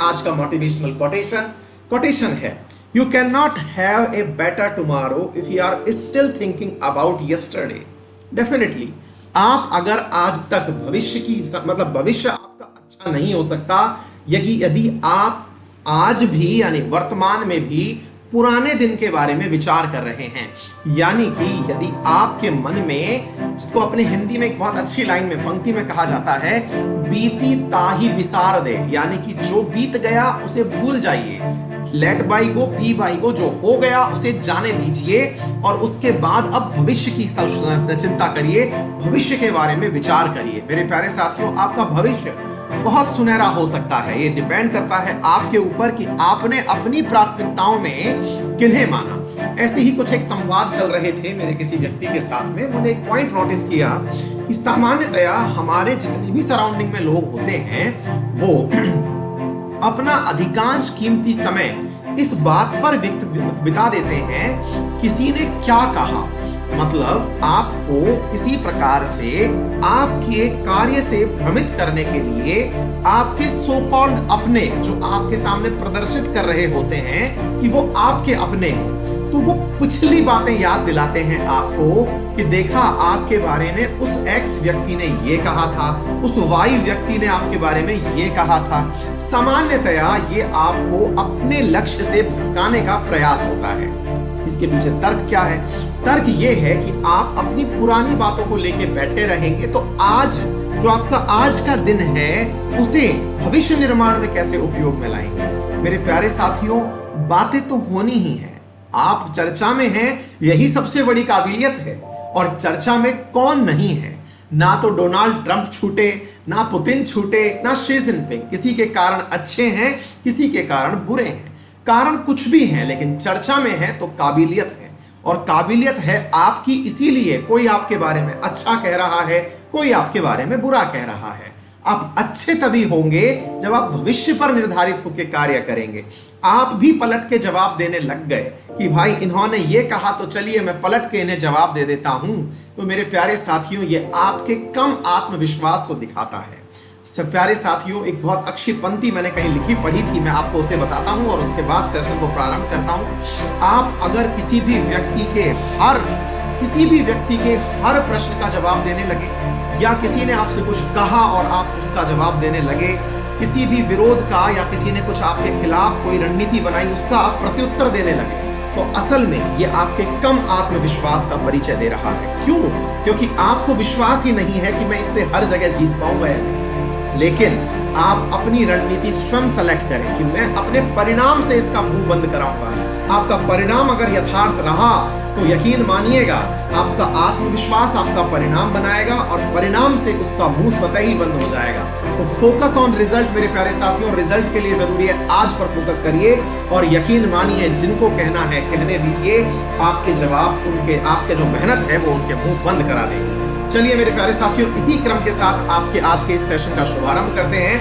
आज का motivational quotation है, you can not have a better tomorrow if you are still thinking about yesterday. Definitely आप अगर आज तक भविष्य की भविष्य आपका अच्छा नहीं हो सकता यदि आप आज भी यानी वर्तमान में भी पुराने दिन के बारे में विचार कर रहे हैं। यानी कि यदि आपके मन में, जिसको अपने हिंदी में एक बहुत अच्छी लाइन में पंक्ति में कहा जाता है, बीती ताही विसार दे, यानी कि जो बीत गया उसे भूल जाइए, let by go be by go, जो हो गया उसे जाने दीजिए और उसके बाद अब भविष्य की चिंता करिए, भविष्य के बारे में विचार करिए। मेरे प्यारे साथियों, आपका भविष्य बहुत सुनहरा हो सकता है। ये डिपेंड करता है आपके ऊपर कि आपने अपनी प्राथमिकताओं में किन्हें माना। ऐसे ही कुछ एक संवाद चल रहे थे मेरे किसी व्यक्ति के साथ में। मैंने एक पॉइंट नोटिस किया कि सामान्यतया हमारे जितने भी सराउंडिंग में लोग होते हैं वो अपना अधिकांश कीमती समय इस बात पर बिता देते हैं किसी ने क्या कहा, मतलब आपको किसी प्रकार से आपके कार्य से भ्रमित करने के लिए आपके सो कॉल्ड अपने जो आपके सामने प्रदर्शित कर रहे होते हैं कि वो आपके अपने हैं, तो वो पिछली बातें याद दिलाते हैं आपको कि देखा आपके बारे में उस एक्स व्यक्ति ने ये कहा था, उस वाई व्यक्ति ने आपके बारे में ये कहा था। सामान्यतया ये आपको अपने लक्ष्य से भटकाने का प्रयास होता है। इसके पीछे तर्क क्या है? तर्क ये है कि आप अपनी पुरानी बातों को लेके बैठे रहेंगे तो आज जो आपका आज का दिन है उसे भविष्य निर्माण में कैसे उपयोग में लाएंगे। मेरे प्यारे साथियों, बातें तो होनी ही है, आप चर्चा में हैं, यही सबसे बड़ी काबिलियत है। और चर्चा में कौन नहीं है? ना तो डोनाल्ड ट्रंप छूटे, ना पुतिन छूटे, ना शी जिनपिंग। किसी के कारण अच्छे हैं, किसी के कारण बुरे हैं, कारण कुछ भी है, लेकिन चर्चा में है तो काबिलियत है। और काबिलियत है आपकी, इसीलिए कोई आपके बारे में अच्छा कह रहा है, कोई आपके बारे में बुरा कह रहा है। आप अच्छे तभी होंगे जब आप भविष्य पर निर्धारित होकर कार्य करेंगे। आप भी पलट के जवाब देने लग गए कि भाई इन्होंने ये कहा तो चलिए मैं पलट के इन्हें जवाब दे देता हूं, तो मेरे प्यारे साथियों ये आपके कम आत्मविश्वास को दिखाता है। प्यारे साथियों, एक बहुत अच्छी पंक्ति मैंने कहीं लिखी पढ़ी थी, मैं आपको उसे बताता हूं और उसके बाद सेशन को प्रारंभ करता हूं। आप अगर किसी भी व्यक्ति के हर प्रश्न का जवाब देने लगे, या किसी ने आपसे कुछ कहा और आप उसका जवाब देने लगे, किसी भी विरोध का या किसी ने कुछ आपके खिलाफ कोई रणनीति बनाई उसका आप प्रत्युत्तर देने लगे, तो असल में ये आपके कम आत्मविश्वास का परिचय दे रहा है। क्यों? क्योंकि आपको विश्वास ही नहीं है कि मैं इससे हर जगह जीत पाऊंगा या नहीं। लेकिन आप अपनी रणनीति स्वयं सेलेक्ट करें कि मैं अपने परिणाम से इसका मुंह बंद कराऊंगा। आपका परिणाम अगर यथार्थ रहा तो यकीन मानिएगा आपका आत्मविश्वास आपका परिणाम बनाएगा और परिणाम से उसका मुंह स्वतः ही बंद हो जाएगा। तो फोकस ऑन रिजल्ट मेरे प्यारे साथियों, रिजल्ट के लिए जरूरी है आज पर फोकस करिए और यकीन मानिए जिनको कहना है कहने दीजिए, आपके जवाब आपके जो मेहनत है वो उनके मुंह बंद करा देगी। चलिए मेरे प्यारे साथियों, इसी क्रम के साथ आपके आज के इस सेशन का शुभारंभ करते हैं।